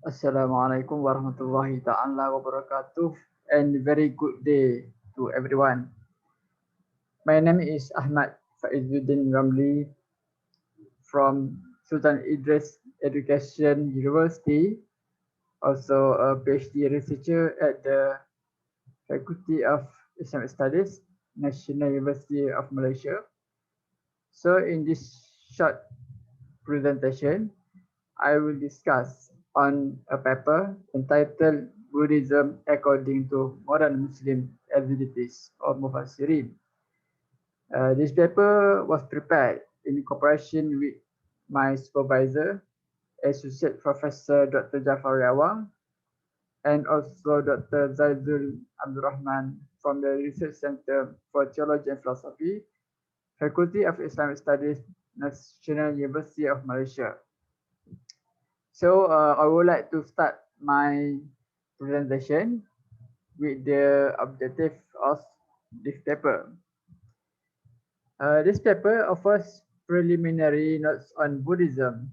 Assalamualaikum warahmatullahi ta'ala wabarakatuh and very good day to everyone. My name is Ahmad Faizuddin Ramli from Sultan Idris Education University, also a PhD researcher at the Faculty of Islamic Studies, National University of Malaysia. So in this short presentation, I will discuss on a paper entitled Buddhism According to Modern Muslim Exegetes or Mufassirin. This paper was prepared in cooperation with my supervisor, Associate Professor Dr. Jaffary Awang, and also Dr. Zaizul Rahman from the Research Center for Theology and Philosophy, Faculty of Islamic Studies, National University of Malaysia. So I would like to start my presentation with the objective of this paper. This paper offers preliminary notes on Buddhism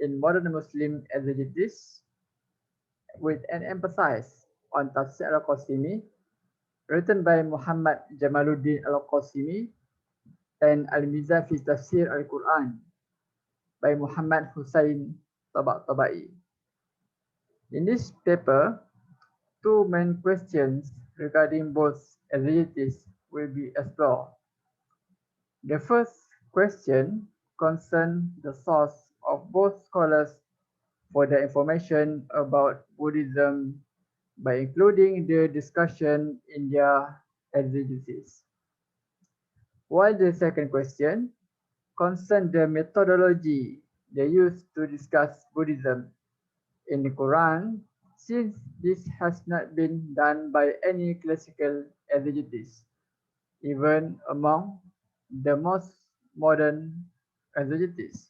in modern Muslim exegesis with an emphasis on Tafsir al-Qasimi, written by Muhammad Jamaluddin al-Qasimi, and al-Mizan fi Tafsir al-Qur'an by Muhammad Husayn Tabatabaʻi. In this paper, two main questions regarding both exegetes will be explored. The first question concerns the source of both scholars for the information about Buddhism by including the discussion in their exegesis. While the second question concerns the methodology they use to discuss Buddhism in the Quran, since this has not been done by any classical exegetes, even among the most modern exegetes.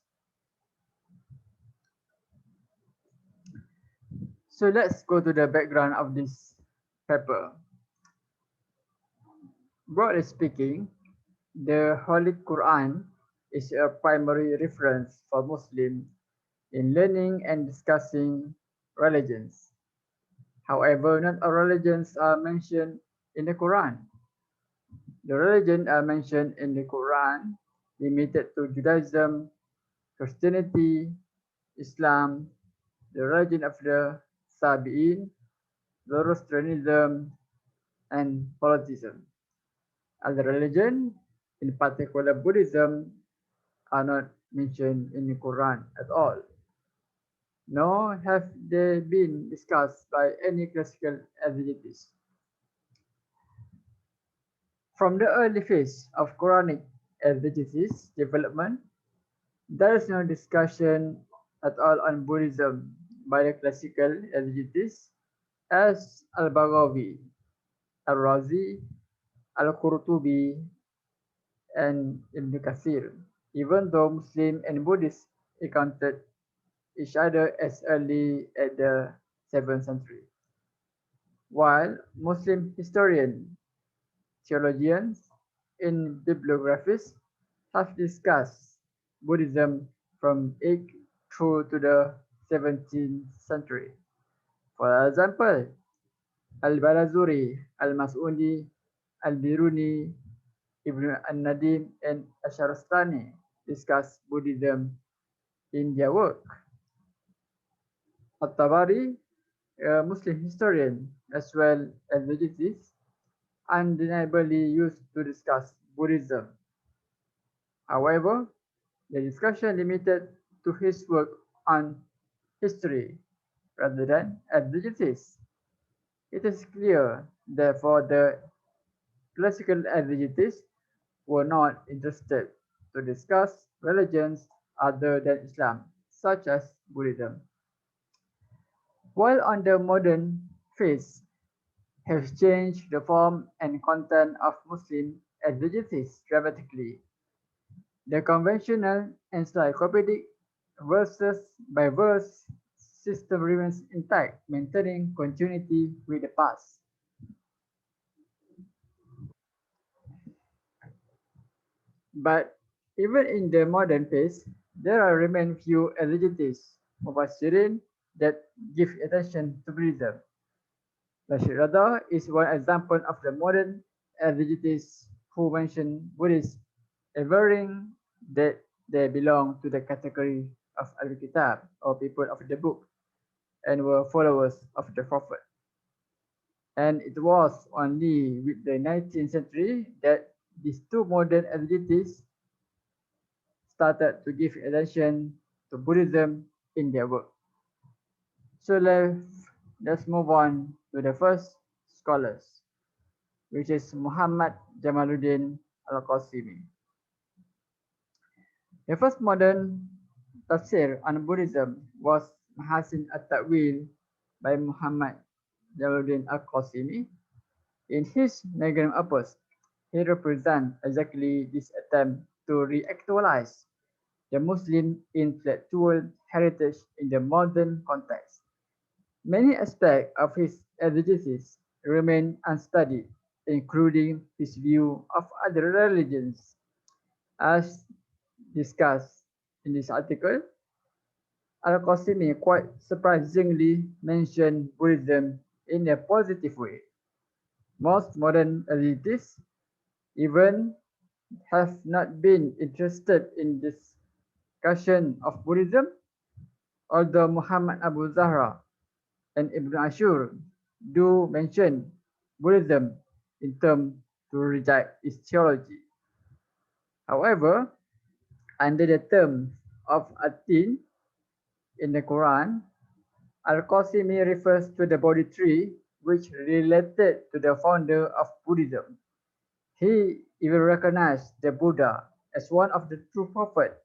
So let's go to the background of this paper. Broadly speaking, the Holy Quran is a primary reference for Muslims in learning and discussing religions. However, not all religions are mentioned in the Quran. The religions are mentioned in the Quran limited to Judaism, Christianity, Islam, the religion of the Sabi'in, Zoroastrianism, and polytheism. Other religions, in particular Buddhism, are not mentioned in the Quran at all, nor have they been discussed by any classical exegetes. From the early phase of Quranic exegesis development, there is no discussion at all on Buddhism by the classical exegetes as al-Baghawi, al-Razi, al-Qurtubi, and Ibn Kathir, even though Muslim and Buddhists encountered each other as early as the 7th century. While Muslim historians, theologians, and bibliographists have discussed Buddhism from 8th through to the 17th century. For example, Al-Barazuri, Al-Mas'udi, Al-Biruni, Ibn al-Nadim, and Asharastani discuss Buddhism in their work. At-Tabari, a Muslim historian as well as exegetes, undeniably used to discuss Buddhism. However, the discussion limited to his work on history rather than exegesis. It is clear, therefore, the classical exegetes were not interested to discuss religions other than Islam, such as Buddhism. While on the modern phase has changed the form and content of Muslim exegesis dramatically, the conventional encyclopedic verses by verse system remains intact, maintaining continuity with the past. But even in the modern phase, there are remain few exegetes, Mufassirin, that give attention to Buddhism. Rashid Rada is one example of the modern exegetes who mention Buddhists, averring that they belong to the category of al-Kitab or people of the book and were followers of the Prophet. And it was only with the 19th century that these two modern exegetes started to give attention to Buddhism in their work. So let's move on to the first scholars, which is Muhammad Jamaluddin al-Qasimi. The first modern tafsir on Buddhism was Mahasin at-Ta'wil by Muhammad Jamaluddin al-Qasimi. In his magnum opus, he represents exactly this attempt to re-actualize the Muslim intellectual heritage in the modern context. Many aspects of his exegesis remain unstudied, including his view of other religions. As discussed in this article, al-Qasimi quite surprisingly mentioned Buddhism in a positive way. Most modern exegetists even have not been interested in discussion of Buddhism, although Muhammad Abu Zahra and Ibn Ashur do mention Buddhism in terms to reject its theology. However, under the term of Atin in the Quran, al-Qasimi refers to the Bodhi tree which related to the founder of Buddhism. He even recognized the Buddha as one of the true prophets,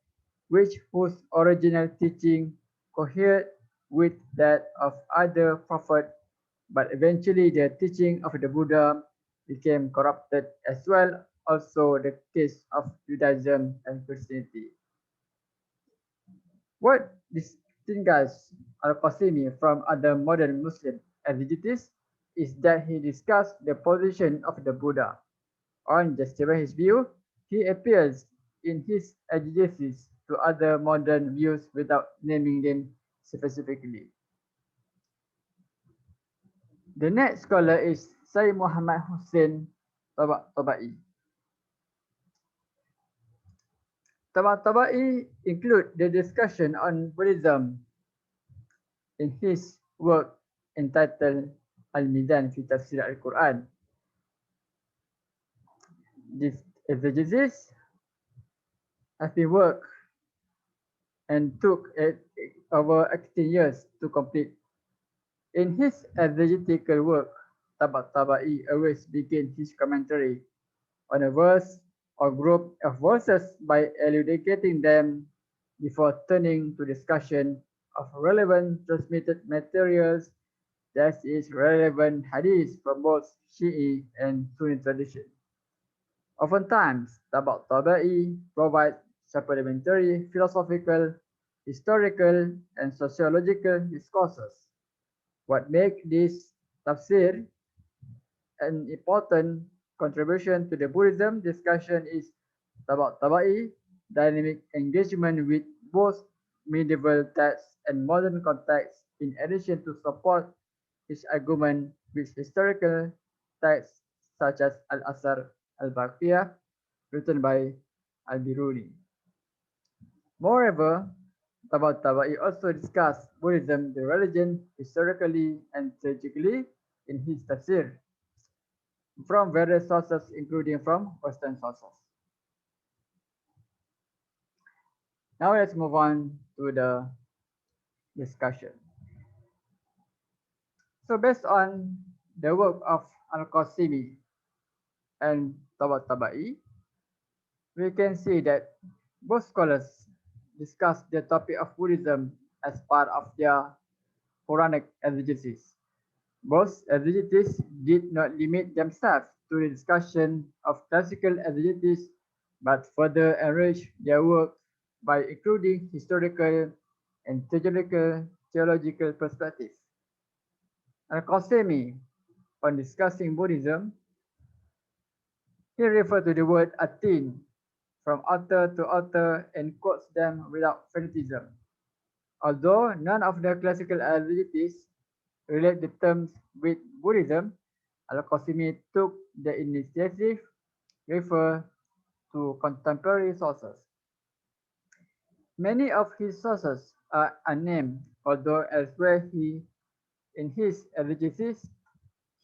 whose original teaching cohered with that of other prophets, but eventually the teaching of the Buddha became corrupted as well, also the case of Judaism and Christianity. What distinguishes al-Qasimi from other modern Muslim exegetists is that he discussed the position of the Buddha. On justifying his view, he appeals in his exegesis to other modern views without naming them specifically. The next scholar is Syed Muhammad Husayn Tabatabaʻi. Tabatabaʻi include the discussion on Buddhism in his work entitled al-Mizan fi Tafsir al-Qur'an. This exegesis has been worked and took over 18 years to complete. In his exegetical work, Tabatabaʻi always begins his commentary on a verse or group of verses by elucidating them before turning to discussion of relevant transmitted materials, that is, relevant hadith from both Shi'i and Sunni tradition. Oftentimes, Tabatabaʻi provides supplementary philosophical, historical, and sociological discourses. What makes this tafsir an important contribution to the Buddhism discussion is Tabatabaʻi dynamic engagement with both medieval texts and modern contexts, in addition to support his argument with historical texts such as Al-Asar al-Baqiyah, written by al-Biruni. Moreover, Tabatabaʻi also discussed Buddhism, the religion, historically and strategically in his tafsir from various sources, including from Western sources. Now let's move on to the discussion. So based on the work of al-Qasimi and Tabatabaʻi, we can see that both scholars discuss the topic of Buddhism as part of their Quranic exegesis. Both exegetists did not limit themselves to the discussion of classical exegesis, but further enriched their work by including historical and theological perspectives. Al-Qasimi, on discussing Buddhism, he referred to the word atin from author to author and quotes them without fanaticism. Although none of the classical exegetes relate the terms with Buddhism, al-Qasimi took the initiative refer to contemporary sources. Many of his sources are unnamed, although elsewhere in his exegesis,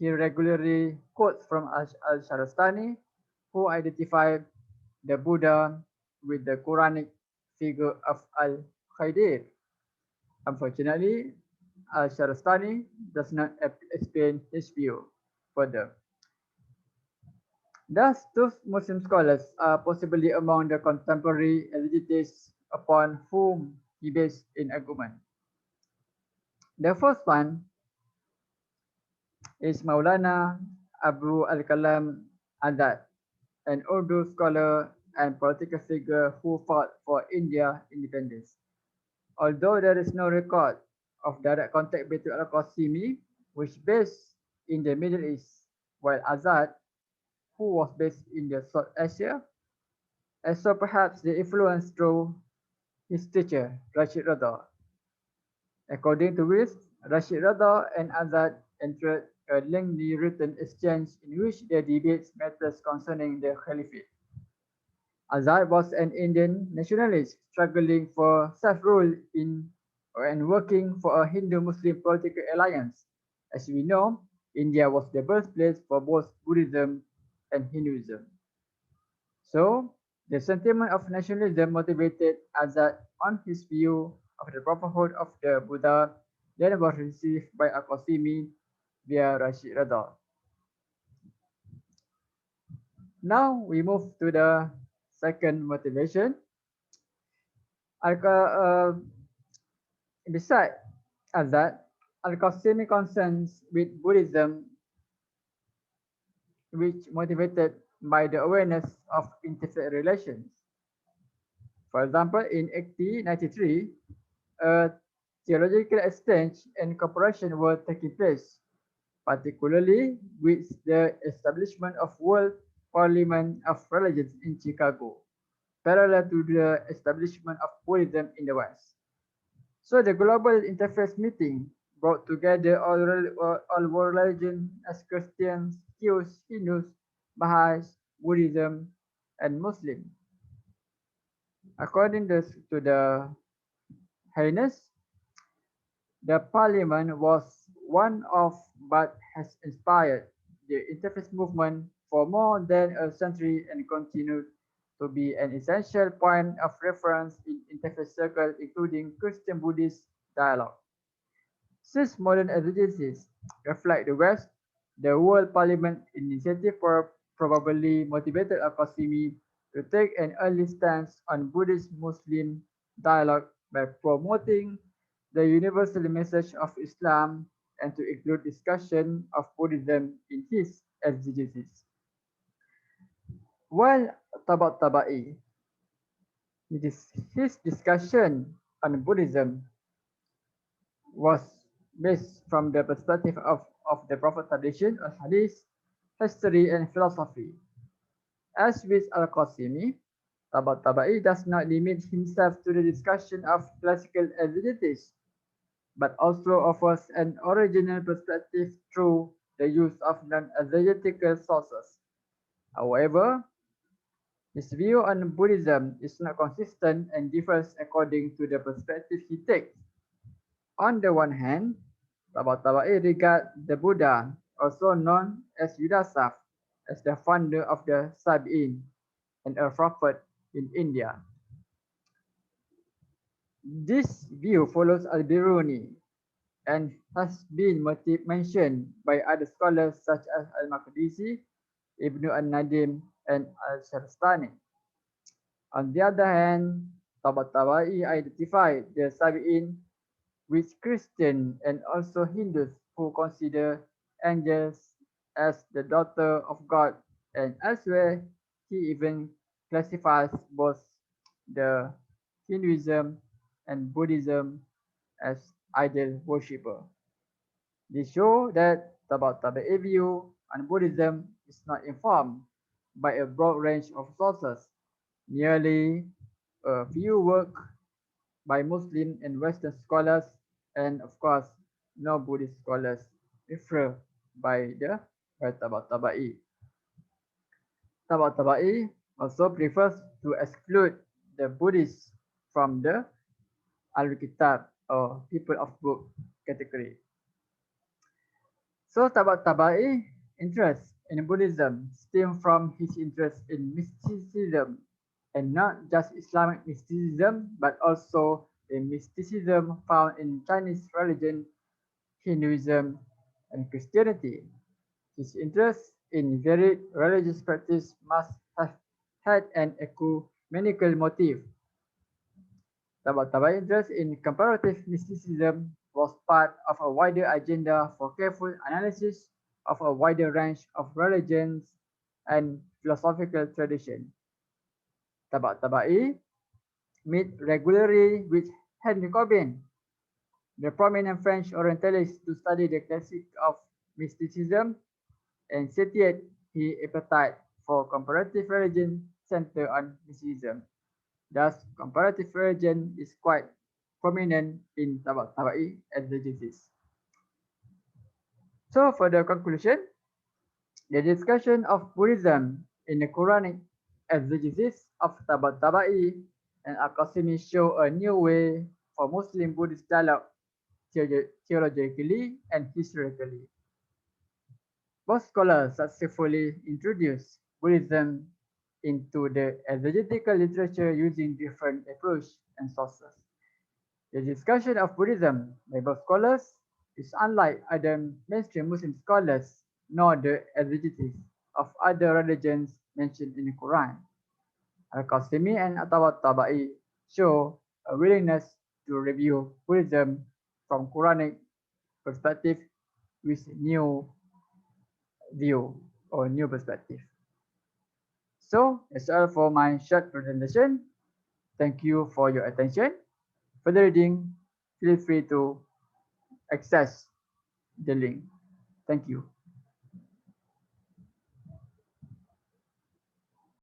he regularly quotes from al-Sharastani, who identified the Buddha with the Quranic figure of al-Khadir. Unfortunately, al-Sharastani does not explain his view further. Thus, those Muslim scholars are possibly among the contemporary exegetes upon whom he based in argument. The first one is Maulana Abu al-Kalam Azad, an Urdu scholar and political figure who fought for India independence. Although there is no record of direct contact between al-Qasimi, which based in the Middle East, while Azad, who was based in the South Asia, and so perhaps the influence through his teacher, Rashid Rada. According to which, Rashid Rada and Azad entered a lengthy written exchange in which they debates matters concerning the Caliphate. Azad was an Indian nationalist struggling for self-rule in and working for a Hindu-Muslim political alliance. As we know, India was the birthplace for both Buddhism and Hinduism. So, the sentiment of nationalism motivated Azad on his view of the prophethood of the Buddha, then was received by al-Qasimi via Rashid Rada. Now we move to the second motivation. Beside Azad, al-Qasimi concerns with Buddhism, which motivated by the awareness of interfaith relations. For example, in 1893, a theological exchange and cooperation were taking place, particularly with the establishment of World Parliament of Religions in Chicago, parallel to the establishment of Buddhism in the West. So the global interfaith meeting brought together all world religions as Christians, Jews, Hindus, Baha'is, Buddhism, and Muslim. According to the Highness, the parliament was one of but has inspired the interfaith movement for more than a century and continued to be an essential point of reference in interfaith circles, including Christian Buddhist dialogue. Since modern exegesis reflect the West, the World Parliament initiative probably motivated al-Qasimi to take an early stance on Buddhist-Muslim dialogue by promoting the universal message of Islam and to include discussion of Buddhism in his exegesis. While Tabataba'i, his discussion on Buddhism was based from the perspective of the Prophet tradition, or hadith, history, and philosophy. As with al-Qasimi, Tabataba'i does not limit himself to the discussion of classical exegesis, but also offers an original perspective through the use of non-exegetical sources. However, his view on Buddhism is not consistent and differs according to the perspective he takes. On the one hand, Tabataba'i regard the Buddha, also known as Yudasaf, as the founder of the Sabi'in and a prophet in India. This view follows al-Biruni and has been mentioned by other scholars such as al-Maqdisi, Ibn al-Nadim, and al-Sharstani. On the other hand, Tabataba'i identified the Sabi'in with Christian and also Hindus who consider angels as the daughter of God, and elsewhere he even classifies both the Hinduism and Buddhism as idol worshipper. This shows that Tabataba'i view on Buddhism is not informed by a broad range of sources, merely a few works by Muslim and Western scholars, and of course, no Buddhist scholars refer by Tabataba'i. Tabataba'i also prefers to exclude the Buddhists from the Al-Kitab or people of book category. So Tabataba'i interest in Buddhism stem from his interest in mysticism, and not just Islamic mysticism but also the mysticism found in Chinese religion, Hinduism, and Christianity. His interest in varied religious practice must have had an ecumenical motive. Tabatabai interest in comparative mysticism was part of a wider agenda for careful analysis of a wider range of religions and philosophical traditions. Tabatabai met regularly with Henry Corbin, the prominent French Orientalist, to study the classics of mysticism, and satiate his appetite for comparative religion centered on mysticism. Thus, comparative religion is quite prominent in Tabatabai exegesis. So, for the conclusion, the discussion of Buddhism in the Quranic exegesis of Tabatabai and al-Qasimi show a new way for Muslim-Buddhist dialogue theologically and historically. Both scholars successfully introduced Buddhism into the exegetical literature using different approaches and sources. The discussion of Buddhism by both scholars is unlike other mainstream Muslim scholars nor the exegesis of other religions mentioned in the Quran. Al-Qasimi and Tabatabai show a willingness to review Buddhism from Quranic perspective with new view or new perspective. So that's all for my short presentation. Thank you for your attention. Further reading, feel free to access the link. Thank you.